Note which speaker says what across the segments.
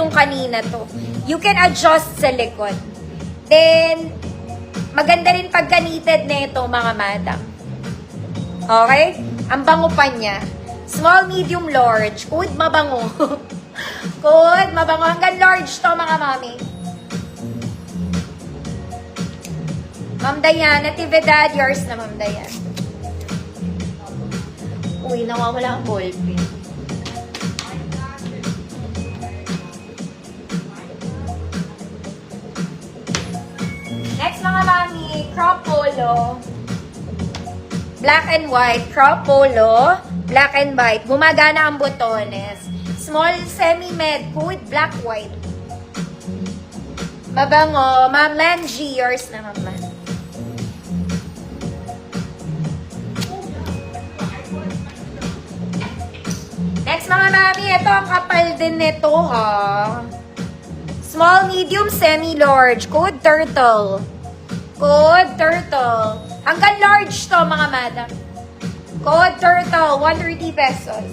Speaker 1: nung kanina to. You can adjust sa likod. Then, maganda rin pag ganited na ito, mga madam. Okay? Ang bango pa niya. Small, medium, large. Good, mabango. Good, mabango. Hanggang large to, mga mami. Ma'am Dayan, Natividad, yours na, Ma'am Dayan. Uy, nawawala ang ballpen. Next, mga mami, crop polo. Black and white, crop polo. Black and white. Gumagana ang botones. Small, semi-med, good, black, white. Mabango. Ma'am Langy, yours na, Ma'am Lan. Next, mga mami, ito ang kapal din nito, ha. Small, medium, semi-large. Code turtle. Code turtle. Hanggang large to, mga madam. Code turtle, 130 pesos.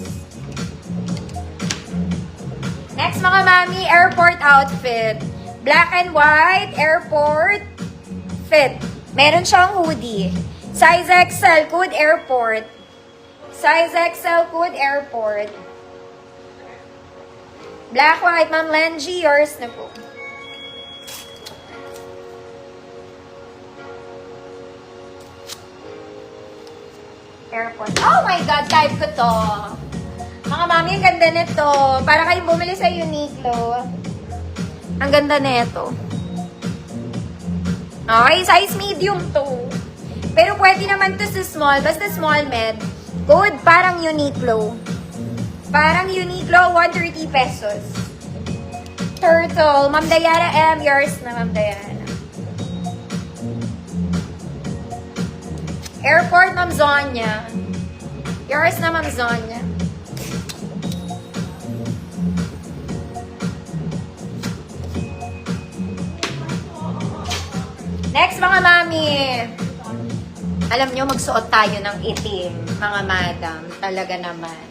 Speaker 1: Next, mga mami, airport outfit. Black and white, airport fit. Meron siyang hoodie. Size XL, code airport. Size XL, code airport. Black, white, Ma'am Lenji, yours na po. Airport. Oh my God, type ko to. Mga mami, ang ganda nito. Para kayong bumili sa Uniqlo. Ang ganda nito. Okay, size medium to. Pero pwede naman to sa small. Basta small med. Good, parang Uniqlo. Parang Uniqlo, 130 pesos. Turtle. Ma'am Dayana M. Yours na, Ma'am Dayana. Airport, Ma'am Zonya. Yours na, Ma'am Zonya. Next, mga mami. Alam nyo, magsuot tayo ng itim, mga madam. Talaga naman.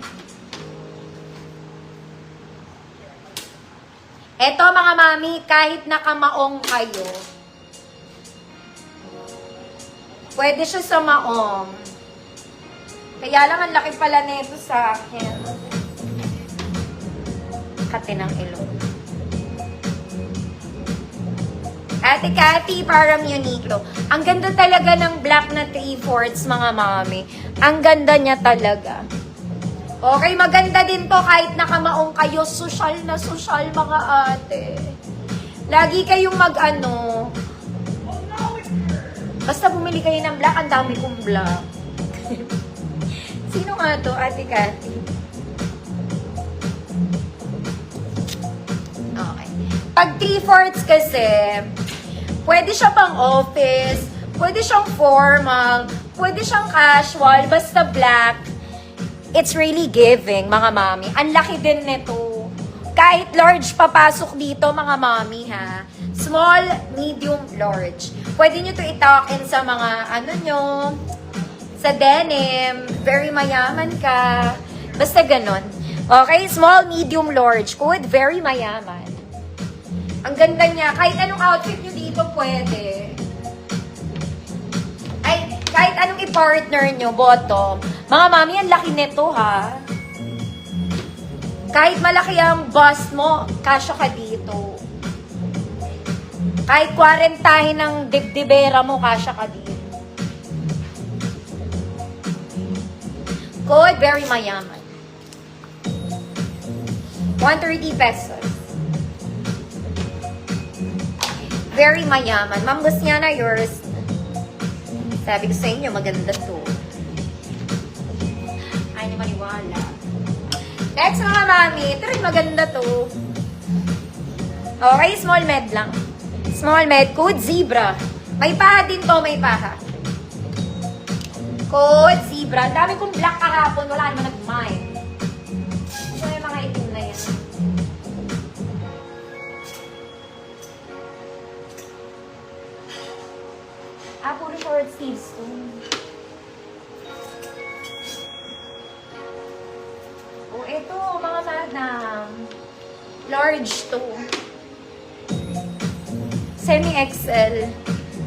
Speaker 1: Eto, mga mami, kahit nakamaong kayo, pwede siya sa maong. Kaya lang, ang laki pala nito sa akin. Kati ng ilong. Ate Cathy, parang Uniqlo. Ang ganda talaga ng black na 3/4, mga mami. Ang ganda niya talaga. Okay, maganda din to kahit nakamaong kayo. Social na social, mga ate. Lagi kayong mag-ano. Basta bumili kayo ng black, ang dami kong black. Sino nga to, Ate Cathy? Okay. Pag 3/4 kasi, pwede siya pang office, pwede siyang formal, pwede siyang casual, basta black. It's really giving, mga mami. Ang laki din nito. Kahit large papasok dito, mga mami, ha. Small, medium, large. Pwede nyo to i-tuck in sa mga, ano nyo, sa denim. Very mayaman ka. Basta ganon. Okay, small, medium, large. Good, very mayaman. Ang ganda niya. Kahit anong outfit nyo dito, pwede. Ay, kahit anong i-partner nyo, bottom. Mga mami, ang laki nito, ha. Kahit malaki ang bust mo, kasya ka dito. Kahit kwarentahin ng dibdibera mo, kasya ka dito. Good, very mayaman. 130 pesos. Very mayaman. Ma'am Luciana, yours. Sabi ko sa inyo, maganda to. Ay, niyo maniwala. Next, mga mami. Ito rin maganda to. Okay, small med lang. Small med. Code zebra. May paha din to, may paha. Code zebra. Ang dami kong black kahapon. Wala naman nag-mind. Ito yung mga itim na yan. Puro short sleeves to. Oh, ito, mga madam. Large to. Semi-XL.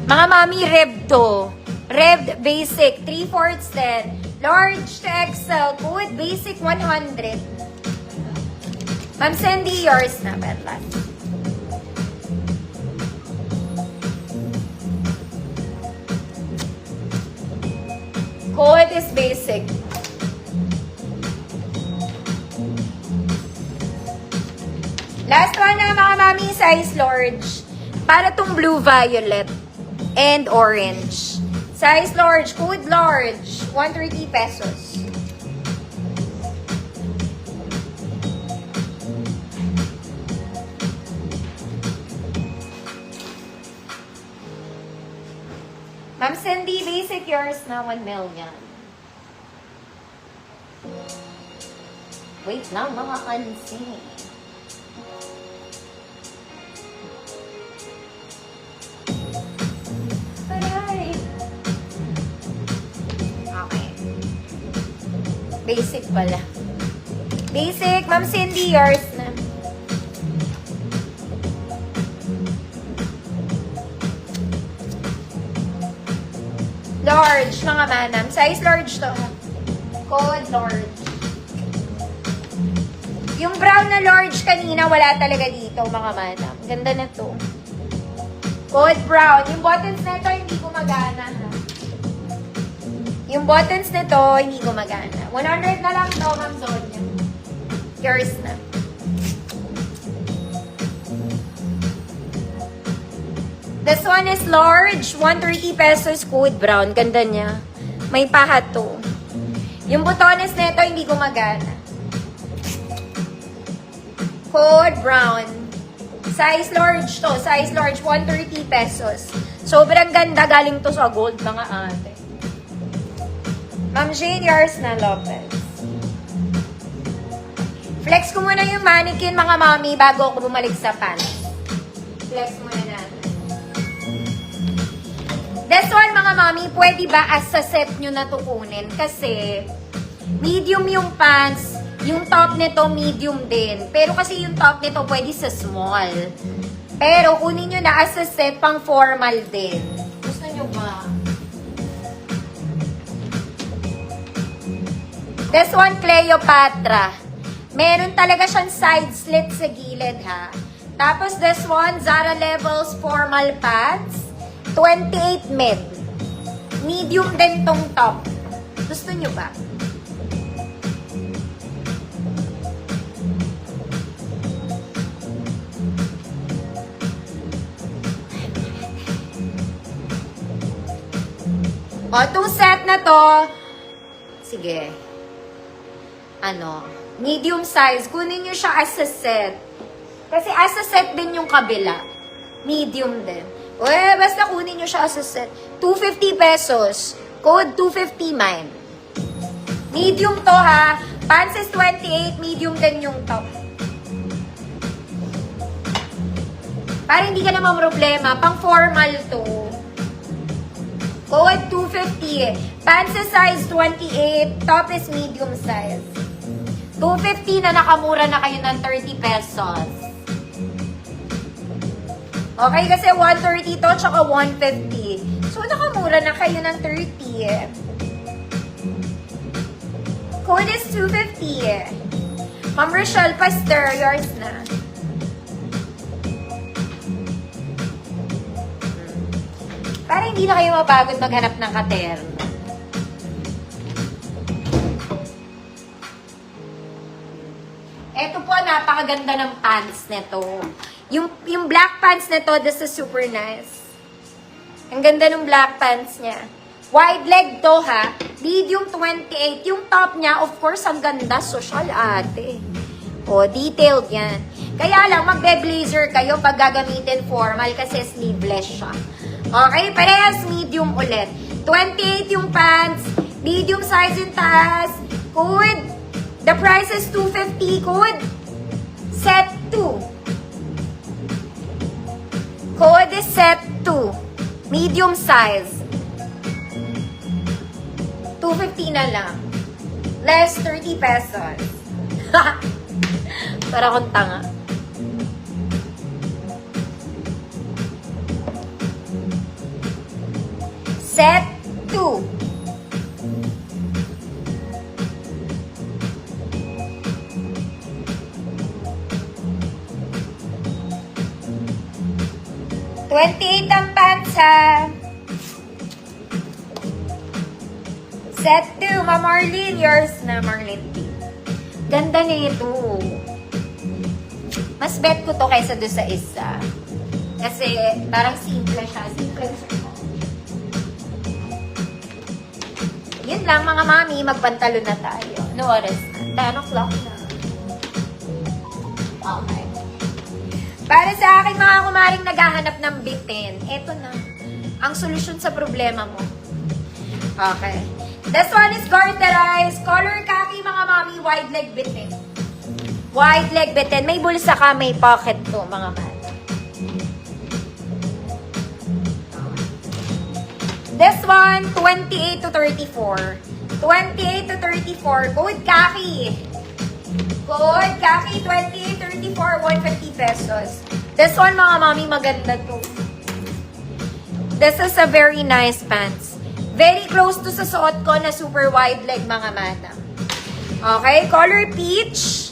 Speaker 1: Mga mami, Rev to. Rev basic, 3/4 din. Large to XL, code basic 100. Ma'am Sandy, yours na, Berlas. Code is basic. Last one na mga mami, size large. Para tong blue violet and orange. Size large, code large, 130 pesos. Ma'am Cindy, basic yours na 1 million. Wait lang mga kansi. Aray. Okay. Basic pala. Basic, Ma'am Cindy, yours na. Large, mga manam. Size large to. Code large. Yung brown na large kanina, wala talaga dito, mga manam. Ganda na to. Code brown. Yung buttons na ito, hindi gumagana. Yung buttons na ito, hindi gumagana. 100 na lang to, Ma'am Sonia. Yours na. This one is large, 130 pesos, code brown. Ganda niya. May pahat to. Yung butones na ito, hindi gumagana. Code brown. Size large to. Size large, 130 pesos. Sobrang ganda. Galing to sa gold, mga ate. Ma'am Jane, yours na, Lopez. Flex ko muna yung mannequin, mga mami, bago ako bumalik sa pants. Flex muna natin. This one, mga mami, pwede ba as a set nyo na tukunin? Kasi, medium yung pants, yung top nito medium din. Pero kasi yung top nito pwede sa small. Pero kunin nyo na as a set, pang formal din. Gusto nyo ba? This one, Cleopatra. Meron talaga siyang side slit sa gilid, ha? Tapos this one, Zara Levels formal pants. 28 mid. Medium din tong top. Gusto nyo ba? O, itong set na to, sige, medium size. Kunin nyo siya as a set. Kasi as a set din yung kabila. Medium din. Basta kunin nyo siya as a set. 250 pesos. Code 250 mine. Medium to, ha. Pants is 28. Medium din yung top. Para hindi ka naman problema. Pang formal to. Code 250. Pants is size 28. Top is medium size. 250 na nakamura na kayo ng 30 pesos. Okay, kasi 130 to, tsaka 150. So, nakamura na kayo ng 30. Code is 250. Ma'am Rochelle Pasteur, yours na. Para hindi na kayo mapagod maghanap ng katerno. Ito po, napakaganda ng pants nito. Yung black pants na to, this is super nice. Ang ganda ng black pants niya. Wide leg to, ha. Medium 28. Yung top niya, of course, ang ganda. Social, ate. O, detailed yan. Kaya lang, magbe-blazer kayo pag gagamitin formal kasi sleeveless siya. Okay, parehas medium ulit. 28 yung pants. Medium size yung taas. Code. The price is 250. Code. Set 2. Code is set 2. Medium size. 250 na lang. Less 30 pesos. Para akong tanga. Set 2. $28 ang pants, ha. Set 2, Ma'am Marlene. Yours na, Marlene P. Ganda nito. Mas bet ko to kaysa doon sa isa. Kasi parang simple siya. Simple siya. Yun lang mga mami, magpantalo na tayo. No oras na. 10 o'clock na. Okay. Para sa akin mga kumaring naghahanap ng bitin, eto na. Ang solusyon sa problema mo. Okay. This one is garterized. Color khaki mga mami, wide leg bitin. Wide leg bitin. May bulsa ka, may pocket to mga mami. This one, 28 to 34. 28 to 34. Code khaki. Code khaki, 28, 34, 150 pesos. This one, mga mami, maganda to. This is a very nice pants. Very close to sa suot ko na super wide leg, mga madam. Okay, color peach.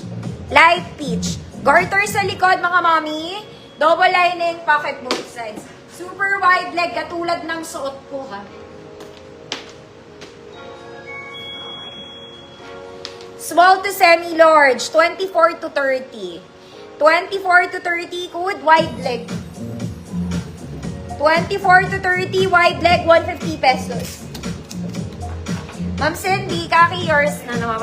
Speaker 1: Light peach. Garter sa likod, mga mami. Double lining, pocket both sides. Super wide leg, katulad ng suot ko, ha. Small to semi-large, 24 to 30. 24 to 30, good, wide leg. 24 to 30, wide leg, 150 pesos. Ma'am Cindy, kaki yours na naman.